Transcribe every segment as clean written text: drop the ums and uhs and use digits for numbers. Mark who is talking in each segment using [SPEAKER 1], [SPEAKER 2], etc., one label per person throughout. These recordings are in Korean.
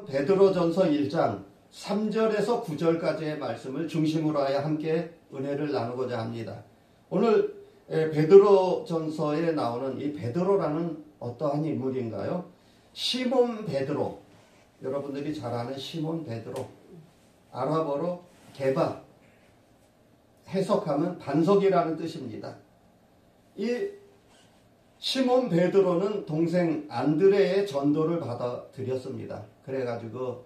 [SPEAKER 1] 베드로전서 1장 3절에서 9절까지의 말씀을 중심으로 하여 함께 은혜를 나누고자 합니다. 오늘 베드로전서에 나오는 이 베드로라는 어떠한 인물인가요? 시몬 베드로, 여러분들이 잘 아는 시몬 베드로, 아랍어로 게바, 해석하면 반석이라는 뜻입니다. 이 시몬 베드로는 동생 안드레의 전도를 받아들였습니다. 그래가지고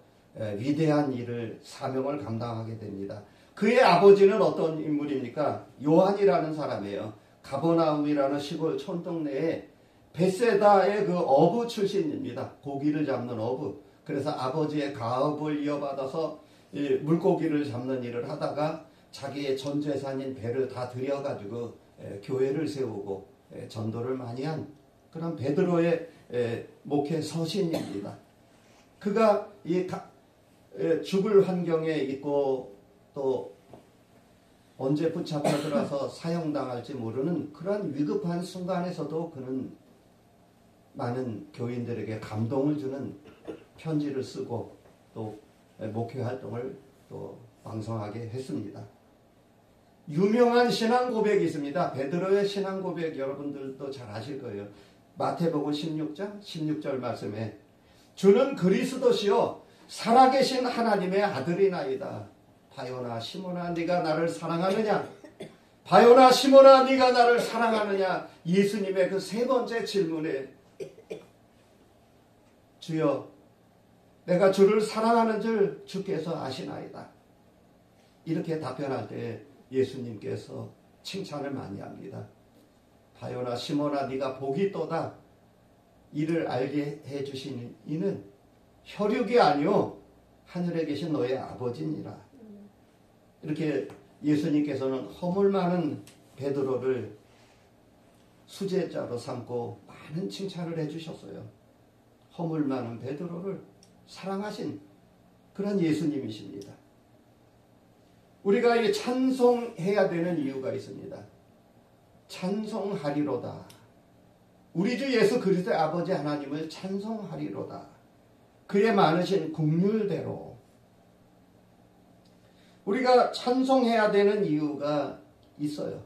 [SPEAKER 1] 위대한 일을, 사명을 감당하게 됩니다. 그의 아버지는 어떤 인물입니까? 요한이라는 사람이에요. 가버나움이라는 시골 촌동네에 베세다의 그 어부 출신입니다. 고기를 잡는 어부. 그래서 아버지의 가업을 이어받아서 물고기를 잡는 일을 하다가 자기의 전 재산인 배를 다 들여가지고 교회를 세우고 전도를 많이 한 그런 베드로의 목회 서신입니다. 그가 이 죽을 환경에 있고 또 언제 붙잡혀 들어서 사형당할지 모르는 그런 위급한 순간에서도 그는 많은 교인들에게 감동을 주는 편지를 쓰고 또 목회 활동을 또 왕성하게 했습니다. 유명한 신앙 고백이 있습니다. 베드로의 신앙 고백 여러분들도 잘 아실 거예요. 마태복음 16장 16절 말씀에 주는 그리스도시요 살아계신 하나님의 아들이나이다. 바요나 시몬아 네가 나를 사랑하느냐? 바요나 시몬아 네가 나를 사랑하느냐? 예수님의 그 세 번째 질문에 주여 내가 주를 사랑하는 줄 주께서 아시나이다. 이렇게 답변할 때 예수님께서 칭찬을 많이 합니다. 바요나 시몬아 네가 복이 있도다. 이를 알게 해주시는 이는 혈육이 아니요 하늘에 계신 너의 아버지니라. 이렇게 예수님께서는 허물 많은 베드로를 수제자로 삼고 많은 칭찬을 해주셨어요. 허물 많은 베드로를 사랑하신 그런 예수님이십니다. 우리가 이 찬송해야 되는 이유가 있습니다. 찬송하리로다. 우리 주 예수 그리스도의 아버지 하나님을 찬송하리로다. 그의 많으신 긍휼대로. 우리가 찬송해야 되는 이유가 있어요.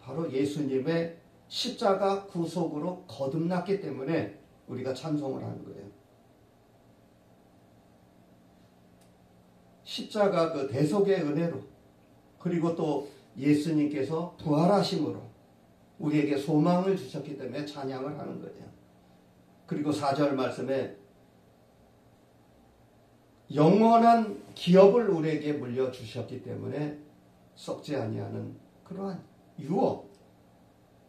[SPEAKER 1] 바로 예수님의 십자가 구속으로 거듭났기 때문에 우리가 찬송을 하는 거예요. 십자가 그 대속의 은혜로 그리고 또 예수님께서 부활하심으로 우리에게 소망을 주셨기 때문에 찬양을 하는 거예요. 그리고 4절 말씀에 영원한 기업을 우리에게 물려주셨기 때문에 썩지 아니하는 그러한 유업.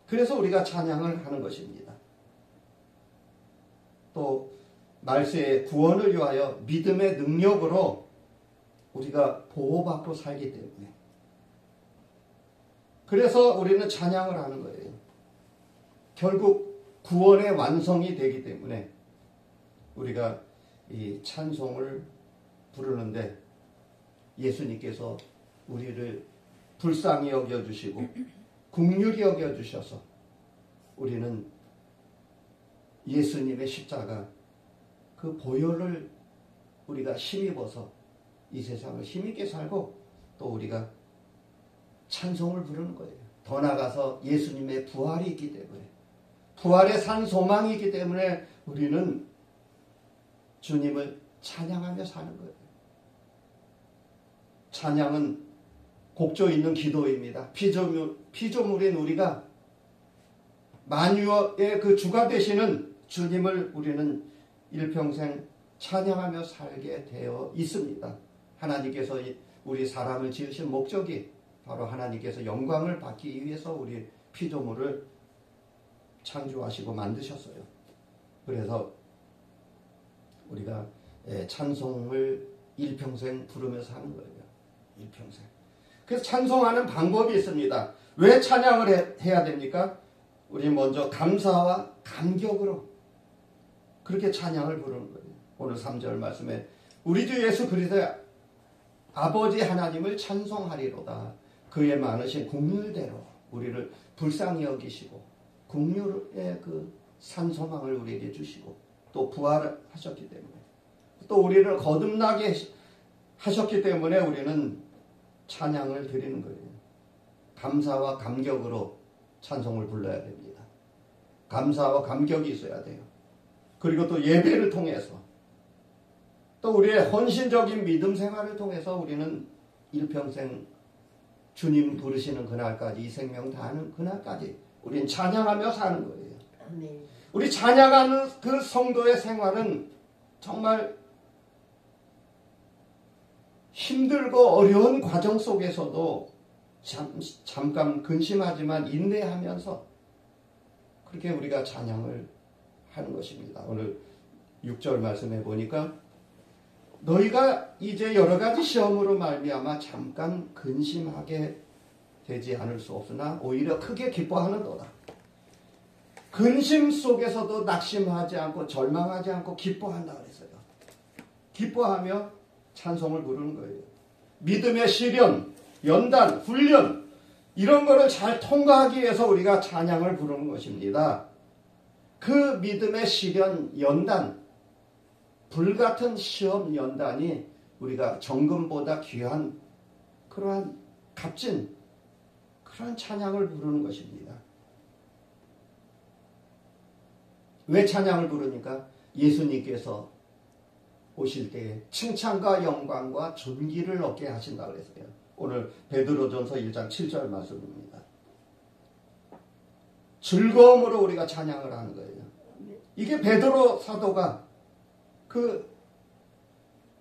[SPEAKER 1] 그래서 우리가 찬양을 하는 것입니다. 또 말세의 구원을 위하여 믿음의 능력으로 우리가 보호받고 살기 때문에 그래서 우리는 찬양을 하는 거예요. 결국 구원의 완성이 되기 때문에 우리가 이 찬송을 부르는데 예수님께서 우리를 불쌍히 여겨주시고 긍휼히 여겨주셔서 우리는 예수님의 십자가 그 보혈을 우리가 힘입어서 이 세상을 힘있게 살고 또 우리가 찬송을 부르는 거예요. 더 나아가서 예수님의 부활이 있기 때문에 부활의 산 소망이 있기 때문에 우리는 주님을 찬양하며 사는 거예요. 찬양은 곡조 있는 기도입니다. 피조물인 우리가 만유의 그 주가 되시는 주님을 우리는 일평생 찬양하며 살게 되어 있습니다. 하나님께서 우리 사람을 지으신 목적이 바로 하나님께서 영광을 받기 위해서 우리 피조물을 창조하시고 만드셨어요. 그래서 우리가 찬송을 일평생 부르면서 하는 거예요. 일평생. 그래서 찬송하는 방법이 있습니다. 왜 찬양을 해야 됩니까? 우리 먼저 감사와 감격으로 그렇게 찬양을 부르는 거예요. 오늘 3절 말씀에 우리 주 예수 그리스도의 아버지 하나님을 찬송하리로다. 그의 많으신 긍휼대로 우리를 불쌍히 여기시고 긍휼의 그 산소망을 우리에게 주시고 또 부활하셨기 때문에 또 우리를 거듭나게 하셨기 때문에 우리는 찬양을 드리는 거예요. 감사와 감격으로 찬송을 불러야 됩니다. 감사와 감격이 있어야 돼요. 그리고 또 예배를 통해서 또 우리의 헌신적인 믿음 생활을 통해서 우리는 일평생 주님 부르시는 그날까지, 이 생명 다하는 그날까지 우리는 찬양하며 사는 거예요.
[SPEAKER 2] 아멘.
[SPEAKER 1] 우리 찬양하는 그 성도의 생활은 정말 힘들고 어려운 과정 속에서도 잠깐 근심하지만 인내하면서 그렇게 우리가 찬양을 하는 것입니다. 오늘 6절 말씀해 보니까 너희가 이제 여러 가지 시험으로 말미암아 잠깐 근심하게 되지 않을 수 없으나 오히려 크게 기뻐하는도다. 근심 속에서도 낙심하지 않고 절망하지 않고 기뻐한다 그랬어요. 기뻐하며 찬송을 부르는 거예요. 믿음의 시련, 연단, 훈련 이런 거를 잘 통과하기 위해서 우리가 찬양을 부르는 것입니다. 그 믿음의 시련, 연단, 불같은 시험 연단이 우리가 정금보다 귀한 그러한 값진 그러한 찬양을 부르는 것입니다. 왜 찬양을 부르니까 예수님께서 오실 때에 칭찬과 영광과 존귀를 얻게 하신다고 그랬어요. 오늘 베드로전서 1장 7절 말씀입니다. 즐거움으로 우리가 찬양을 하는 거예요. 이게 베드로 사도가 그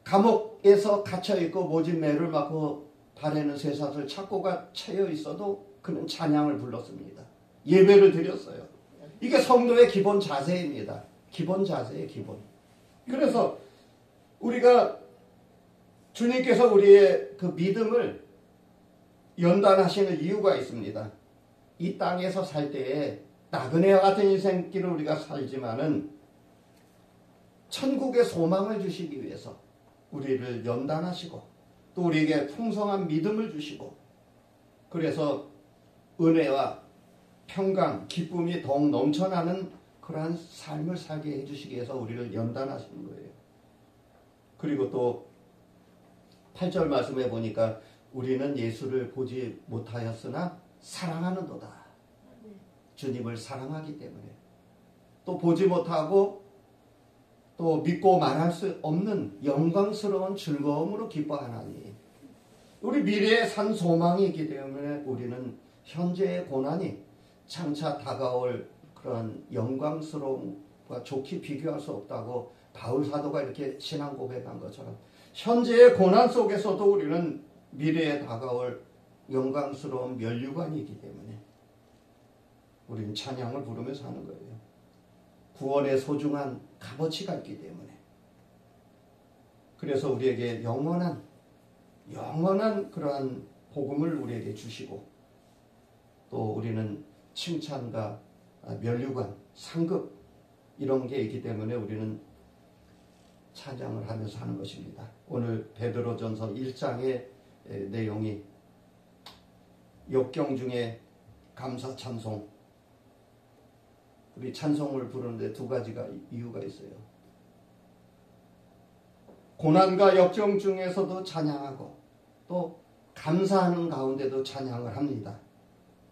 [SPEAKER 1] 감옥에서 갇혀있고 모진 매를 맞고 발에는 쇠사슬 착고가 채여 있어도 그는 찬양을 불렀습니다. 예배를 드렸어요. 이게 성도의 기본 자세입니다. 기본 자세의 기본. 그래서 우리가 주님께서 우리의 그 믿음을 연단하시는 이유가 있습니다. 이 땅에서 살 때에 나그네와 같은 인생길을 우리가 살지만은 천국의 소망을 주시기 위해서 우리를 연단하시고 또 우리에게 풍성한 믿음을 주시고 그래서 은혜와 평강, 기쁨이 더욱 넘쳐나는 그러한 삶을 살게 해주시기 위해서 우리를 연단하시는 거예요. 그리고 또 8절 말씀해 보니까 우리는 예수를 보지 못하였으나 사랑하는도다. 주님을 사랑하기 때문에 또 보지 못하고 또 믿고 말할 수 없는 영광스러운 즐거움으로 기뻐하나니 우리 미래에 산 소망이 있기 때문에 우리는 현재의 고난이 장차 다가올 그런 영광스러움과 좋게 비교할 수 없다고 바울 사도가 이렇게 신앙 고백한 것처럼 현재의 고난 속에서도 우리는 미래에 다가올 영광스러운 면류관이 있기 때문에 우리는 찬양을 부르면서 하는 거예요. 구원의 소중한 값어치가 있기 때문에. 그래서 우리에게 영원한 그러한 복음을 우리에게 주시고 또 우리는 칭찬과 면류관, 상급 이런 게 있기 때문에 우리는 찬양을 하면서 하는 것입니다. 오늘 베드로전서 1장의 내용이 역경 중에 감사 찬송, 우리 찬송을 부르는데 두 가지가 이유가 있어요. 고난과 역경 중에서도 찬양하고 또 감사하는 가운데도 찬양을 합니다.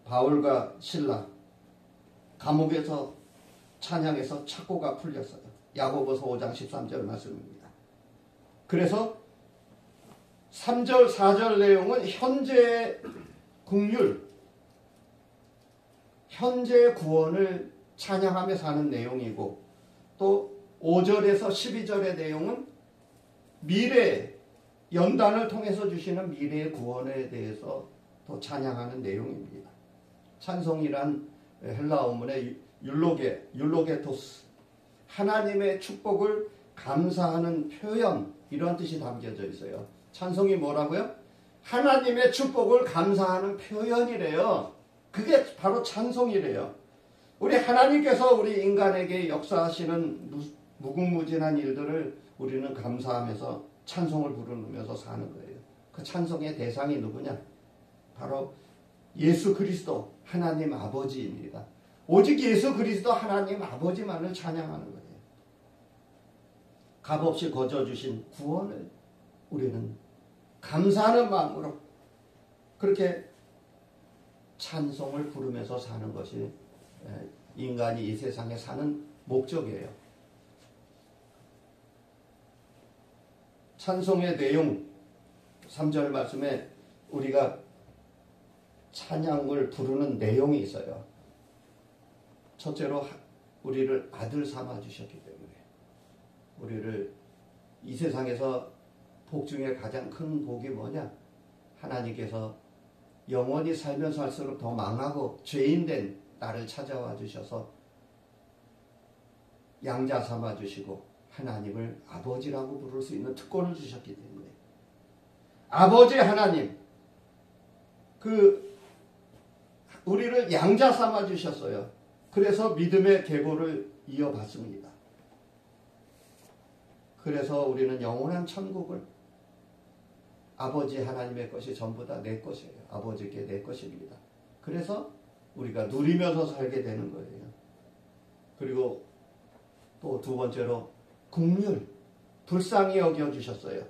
[SPEAKER 1] 바울과 실라 감옥에서 찬양해서 착고가 풀렸어요. 야고보서 5장 13절 말씀입니다. 그래서 3절 4절 내용은 현재의 국률, 현재의 구원을 찬양하며 사는 내용이고 또 5절에서 12절의 내용은 미래, 연단을 통해서 주시는 미래의 구원에 대해서 또 찬양하는 내용입니다. 찬송이란 헬라어 문의 율로게토스, 하나님의 축복을 감사하는 표현, 이런 뜻이 담겨져 있어요. 찬송이 뭐라고요? 하나님의 축복을 감사하는 표현이래요. 그게 바로 찬송이래요. 우리 하나님께서 우리 인간에게 역사하시는 무궁무진한 일들을 우리는 감사하면서 찬송을 부르면서 사는 거예요. 그 찬송의 대상이 누구냐? 바로 예수 그리스도 하나님 아버지입니다. 오직 예수 그리스도 하나님 아버지만을 찬양하는 거예요. 값없이 거저주신 구원을 우리는 감사하는 마음으로 그렇게 찬송을 부르면서 사는 것이 인간이 이 세상에 사는 목적이에요. 찬송의 내용 3절 말씀에 우리가 찬양을 부르는 내용이 있어요. 첫째로 우리를 아들 삼아 주셨기 때문에 우리를 이 세상에서 복 중에 가장 큰 복이 뭐냐? 하나님께서 영원히 살면서 할수록 더 망하고 죄인된 나를 찾아와 주셔서 양자 삼아 주시고 하나님을 아버지라고 부를 수 있는 특권을 주셨기 때문에 아버지 하나님 우리를 양자 삼아 주셨어요. 그래서 믿음의 계보를 이어받습니다. 그래서 우리는 영원한 천국을 아버지 하나님의 것이 전부 다 내 것이에요. 아버지께 내 것입니다. 그래서 우리가 누리면서 살게 되는 거예요. 그리고 또 두 번째로 긍휼, 불쌍히 여겨주셨어요.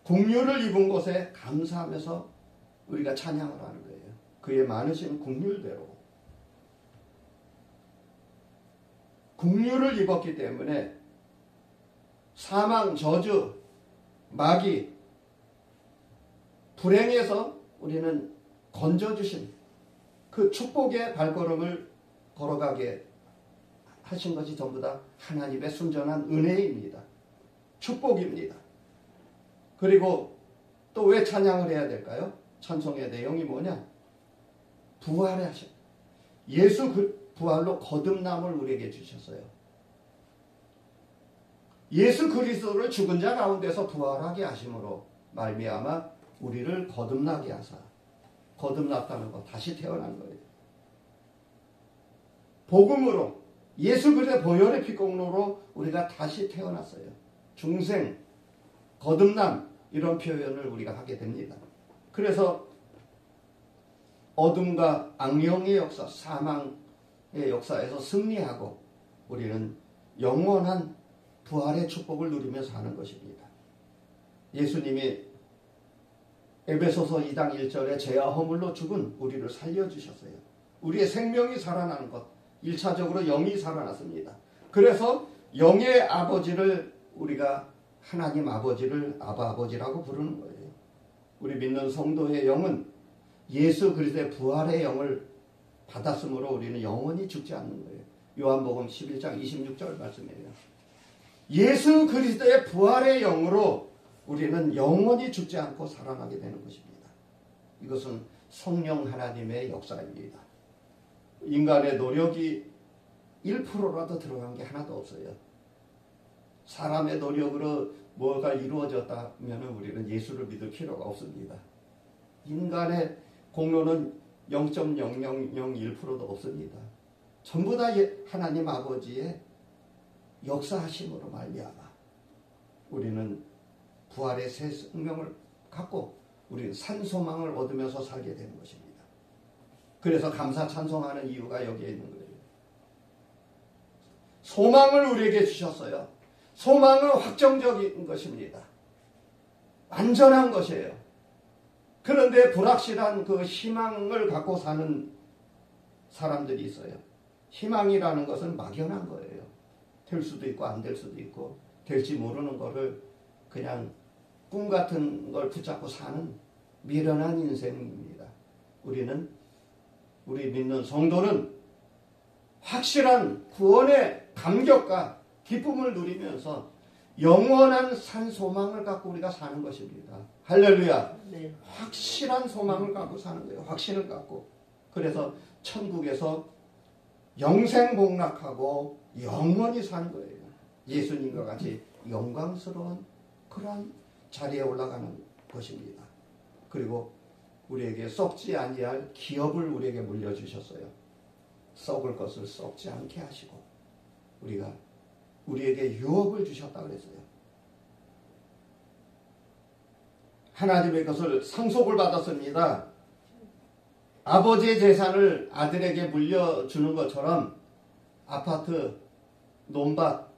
[SPEAKER 1] 긍휼을 입은 것에 감사하면서 우리가 찬양을 하는 거예요. 그의 많으신 긍휼대로. 긍휼을 입었기 때문에 사망, 저주, 마귀, 불행에서 우리는 건져주신 그 축복의 발걸음을 걸어가게 하신 것이 전부 다 하나님의 순전한 은혜입니다. 축복입니다. 그리고 또 왜 찬양을 해야 될까요? 찬송의 내용이 뭐냐? 부활을 하신 예수 부활로 거듭남을 우리에게 주셨어요. 예수 그리스도를 죽은 자 가운데서 부활하게 하심으로 말미암아 우리를 거듭나게 하사 거듭났다는 것, 다시 태어난 거예요. 복음으로 예수 그리스도의 보혈의 피공로로 우리가 다시 태어났어요. 중생, 거듭남 이런 표현을 우리가 하게 됩니다. 그래서 어둠과 악령의 역사, 사망의 역사에서 승리하고 우리는 영원한 부활의 축복을 누리며 사는 것입니다. 예수님이 에베소서 2장 1절에 죄와 허물로 죽은 우리를 살려주셨어요. 우리의 생명이 살아나는 것, 1차적으로 영이 살아났습니다. 그래서 영의 아버지를 우리가 하나님 아버지를 아바 아버지라고 부르는 거예요. 우리 믿는 성도의 영은 예수 그리스도의 부활의 영을 받았으므로 우리는 영원히 죽지 않는 거예요. 요한복음 11장 26절 말씀이에요. 예수 그리스도의 부활의 영으로 우리는 영원히 죽지 않고 살아나게 되는 것입니다. 이것은 성령 하나님의 역사입니다. 인간의 노력이 1%라도 들어간 게 하나도 없어요. 사람의 노력으로 뭐가 이루어졌다면 우리는 예수를 믿을 필요가 없습니다. 인간의 공로는 0.0001%도 없습니다. 전부 다 하나님 아버지의 역사하심으로 말미암아 우리는 부활의 새 생명을 갖고 우리는 산소망을 얻으면서 살게 되는 것입니다. 그래서 감사 찬송하는 이유가 여기에 있는 거예요. 소망을 우리에게 주셨어요. 소망은 확정적인 것입니다. 완전한 것이에요. 그런데 불확실한 그 희망을 갖고 사는 사람들이 있어요. 희망이라는 것은 막연한 거예요. 될 수도 있고 안 될 수도 있고 될지 모르는 거를 그냥 꿈 같은 걸 붙잡고 사는 미련한 인생입니다. 우리 믿는 성도는 확실한 구원의 감격과 기쁨을 누리면서 영원한 산 소망을 갖고 우리가 사는 것입니다. 할렐루야.
[SPEAKER 2] 네.
[SPEAKER 1] 확실한 소망을 갖고 사는 거예요. 확신을 갖고. 그래서 천국에서 영생복락하고 영원히 사는 거예요. 예수님과 같이 영광스러운 그러한 자리에 올라가는 것입니다. 그리고 우리에게 썩지 아니할 기업을 우리에게 물려주셨어요. 썩을 것을 썩지 않게 하시고 우리에게 유업을 주셨다 그랬어요. 하나님의 것을 상속을 받았습니다. 아버지의 재산을 아들에게 물려주는 것처럼 아파트, 논밭,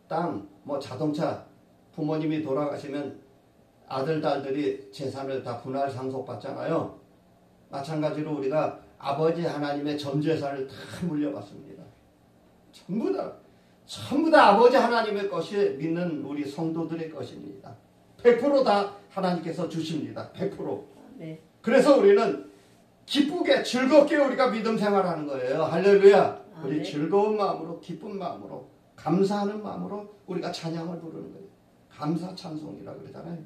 [SPEAKER 1] 땅, 뭐 자동차, 부모님이 돌아가시면 아들, 딸들이 재산을 다 분할 상속받잖아요. 마찬가지로 우리가 아버지 하나님의 전 재산을 다 물려받습니다. 전부 다 아버지 하나님의 것이 믿는 우리 성도들의 것입니다. 100%다 하나님께서 주십니다. 100%.
[SPEAKER 2] 네.
[SPEAKER 1] 그래서 우리는 기쁘게 즐겁게 우리가 믿음 생활하는 거예요. 할렐루야. 우리
[SPEAKER 2] 네.
[SPEAKER 1] 즐거운 마음으로 기쁜 마음으로 감사하는 마음으로 우리가 찬양을 부르는 거예요. 감사 찬송이라고 그러잖아요.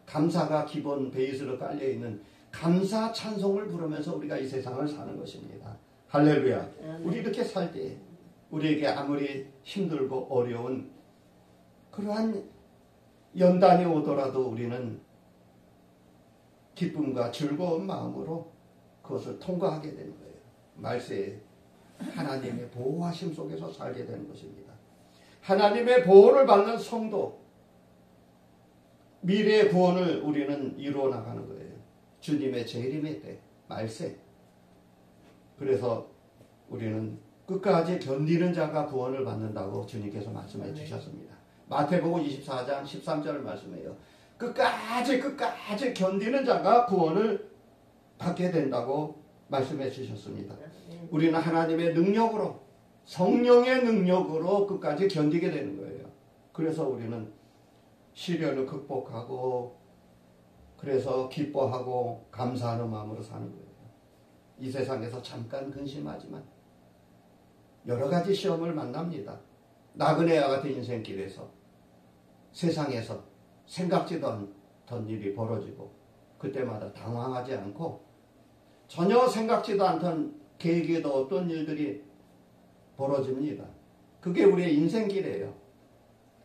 [SPEAKER 1] 감사가 기본 베이스로 깔려있는 감사 찬송을 부르면서 우리가 이 세상을 사는 것입니다. 할렐루야.
[SPEAKER 2] 네.
[SPEAKER 1] 우리 이렇게 살 때 우리에게 아무리 힘들고 어려운 그러한 연단이 오더라도 우리는 기쁨과 즐거운 마음으로 그것을 통과하게 되는 거예요. 말세에 하나님의 보호하심 속에서 살게 되는 것입니다. 하나님의 보호를 받는 성도, 미래의 구원을 우리는 이루어 나가는 거예요. 주님의 재림의 때, 말세. 그래서 우리는 끝까지 견디는 자가 구원을 받는다고 주님께서 말씀해 주셨습니다. 마태복음 24장 13절 말씀해요. 끝까지 견디는 자가 구원을 받게 된다고 말씀해 주셨습니다. 우리는 하나님의 능력으로, 성령의 능력으로 끝까지 견디게 되는 거예요. 그래서 우리는 시련을 극복하고, 그래서 기뻐하고 감사하는 마음으로 사는 거예요. 이 세상에서 잠깐 근심하지만 여러 가지 시험을 만납니다. 나그네와 같은 인생길에서, 세상에서 생각지도 않던 일이 벌어지고, 그때마다 당황하지 않고 전혀 생각지도 않던 계획에도 어떤 일들이 벌어집니다. 그게 우리의 인생길이에요.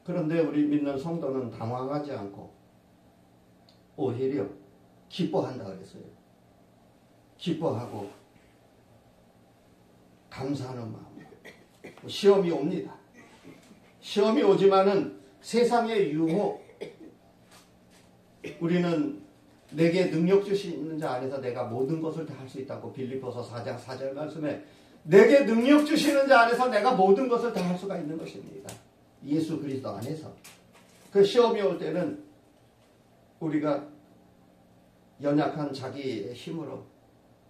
[SPEAKER 1] 그런데 우리 믿는 성도는 당황하지 않고 오히려 기뻐한다 그랬어요. 기뻐하고 감사하는 마음. 시험이 옵니다. 시험이 오지만은 세상의 유혹, 우리는 내게 능력 주시는 자 안에서 내가 모든 것을 다 할 수 있다고 빌립보서 4장 4절 말씀에, 내게 능력 주시는 자 안에서 내가 모든 것을 다 할 수가 있는 것입니다. 예수 그리스도 안에서. 그 시험이 올 때는 우리가 연약한 자기의 힘으로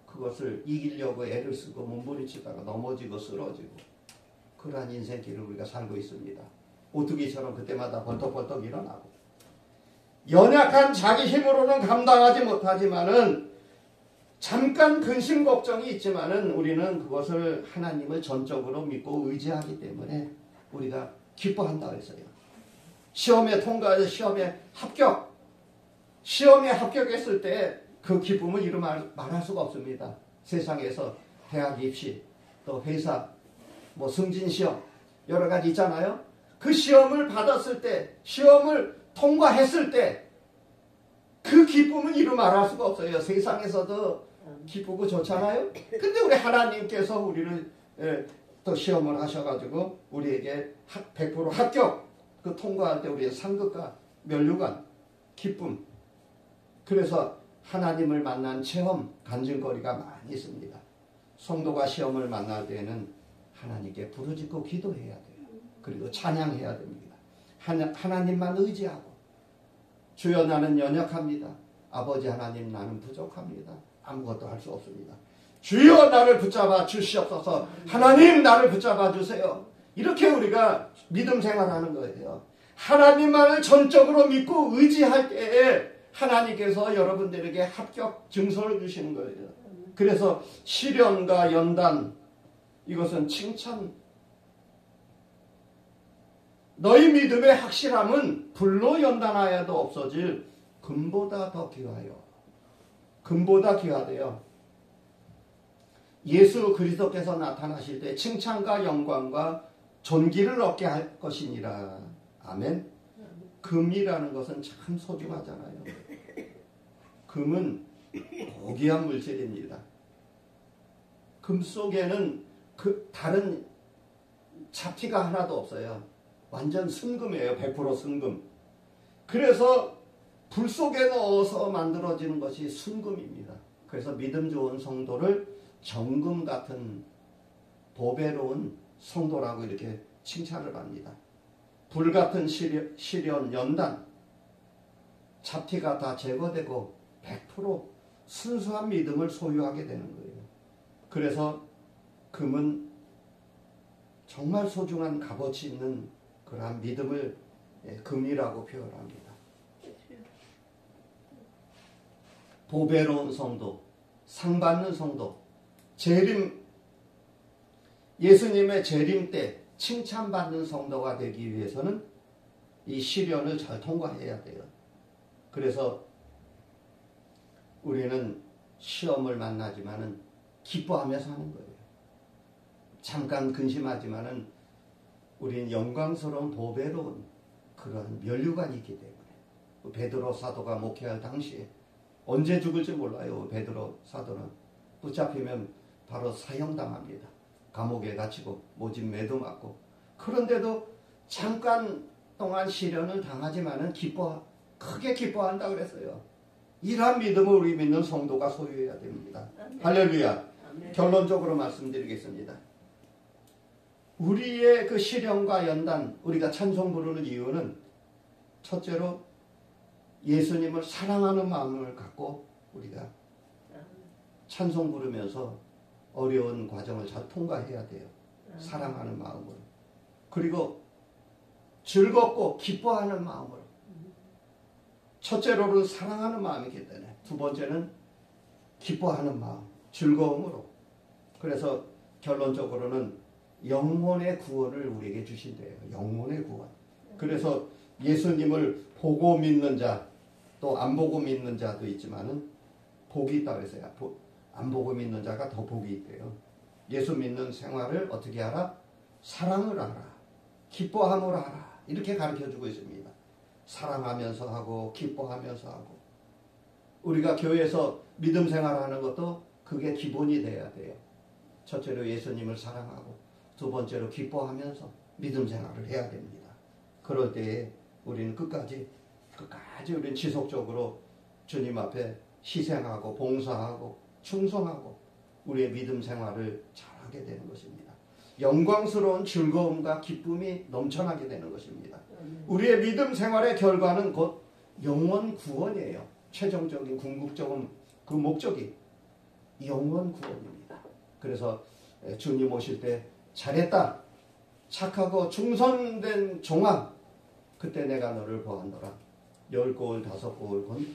[SPEAKER 1] 그것을 이기려고 애를 쓰고 몸부림치다가 넘어지고 쓰러지고, 그러한 인생길을 우리가 살고 있습니다. 오뚜기처럼 그때마다 벌떡벌떡 일어나고, 연약한 자기 힘으로는 감당하지 못하지만은 잠깐 근심 걱정이 있지만은 우리는 그것을 하나님을 전적으로 믿고 의지하기 때문에 우리가 기뻐한다 그랬어요. 시험에 통과해서 시험에 합격했을 때 그 기쁨을 이루 말할 수가 없습니다. 세상에서 대학 입시, 또 회사, 뭐 승진시험 여러 가지 있잖아요. 그 시험을 받았을 때, 시험을 통과했을 때 그 기쁨은 이루 말할 수가 없어요. 세상에서도 기쁘고 좋잖아요. 근데 우리 하나님께서 우리를 또 시험을 하셔가지고 우리에게 100% 합격, 그 통과할 때 우리의 상급과 면류관, 기쁨. 그래서 하나님을 만난 체험, 간증거리가 많이 있습니다. 성도가 시험을 만날 때에는 하나님께 부르짖고 기도해야 돼요. 그리고 찬양해야 됩니다. 하나님만 의지하고, 주여 나는 연약합니다. 아버지 하나님 나는 부족합니다. 아무것도 할 수 없습니다. 주여 나를 붙잡아 주시옵소서. 하나님 나를 붙잡아 주세요. 이렇게 우리가 믿음 생활하는 거예요. 하나님만을 전적으로 믿고 의지할 때에 하나님께서 여러분들에게 합격 증서를 주시는 거예요. 그래서 시련과 연단, 이것은 칭찬. 너희 믿음의 확실함은 불로 연단하여도 없어질 금보다 더 귀하여. 금보다 귀하대요. 예수 그리스도께서 나타나실 때 칭찬과 영광과 존귀를 얻게 할 것이니라. 아멘. 금이라는 것은 참 소중하잖아요. 금은 고귀한 물질입니다. 금 속에는 그 다른 잡티가 하나도 없어요. 완전 순금이에요. 100% 순금. 그래서 불 속에 넣어서 만들어지는 것이 순금입니다. 그래서 믿음 좋은 성도를 정금 같은 보배로운 성도라고 이렇게 칭찬을 합니다. 불같은 시련, 연단, 잡티가 다 제거되고 100% 순수한 믿음을 소유하게 되는 거예요. 그래서 금은 정말 소중한 값어치 있는 그러한 믿음을 금이라고 표현합니다. 보배로운 성도, 상받는 성도, 예수님의 재림 때 칭찬받는 성도가 되기 위해서는 이 시련을 잘 통과해야 돼요. 그래서 우리는 시험을 만나지만은 기뻐하며 사는 거예요. 잠깐 근심하지만은 우린 영광스러운 보배로운 그런 면류관이 있기 때문에 베드로 사도가 목회할 당시에 언제 죽을지 몰라요. 베드로 사도는 붙잡히면 바로 사형당합니다. 감옥에 갇히고 모진 매도 맞고 그런데도 잠깐 동안 시련을 당하지만은 크게 기뻐한다 그랬어요. 이러한 믿음을 우리 믿는 성도가 소유해야 됩니다. 할렐루야. 결론적으로 말씀드리겠습니다. 우리의 그 시련과 연단, 우리가 찬송 부르는 이유는 첫째로 예수님을 사랑하는 마음을 갖고 우리가 찬송 부르면서 어려운 과정을 잘 통과해야 돼요. 사랑하는 마음으로. 그리고 즐겁고 기뻐하는 마음으로. 첫째로는 사랑하는 마음이기 때문에 두 번째는 기뻐하는 마음, 즐거움으로. 그래서 결론적으로는 영혼의 구원을 우리에게 주신대요. 영혼의 구원. 그래서 예수님을 보고 믿는 자, 또 안 보고 믿는 자도 있지만은 복이 있다고 했어요. 안 보고 믿는 자가 더 복이 있대요. 예수 믿는 생활을 어떻게 하라? 사랑을 하라. 기뻐함으로 하라. 이렇게 가르쳐주고 있습니다. 사랑하면서 하고 기뻐하면서 하고 우리가 교회에서 믿음 생활하는 것도 그게 기본이 돼야 돼요. 첫째로 예수님을 사랑하고 두 번째로 기뻐하면서 믿음 생활을 해야 됩니다. 그럴 때에 우리는 끝까지 우리는 지속적으로 주님 앞에 희생하고 봉사하고 충성하고 우리의 믿음 생활을 잘하게 되는 것입니다. 영광스러운 즐거움과 기쁨이 넘쳐나게 되는 것입니다. 우리의 믿음 생활의 결과는 곧 영원 구원이에요. 최종적인 궁극적인 그 목적이 영원 구원입니다. 그래서 주님 오실 때 잘했다, 착하고 충성된 종아, 그때 내가 너를 보았노라. 10고을 5고을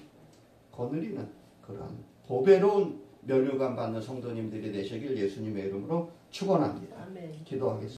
[SPEAKER 1] 거느리는 그러한 보배로운 면류관 받는 성도님들이 되시길 예수님의 이름으로 축원합니다. 기도하겠습니다.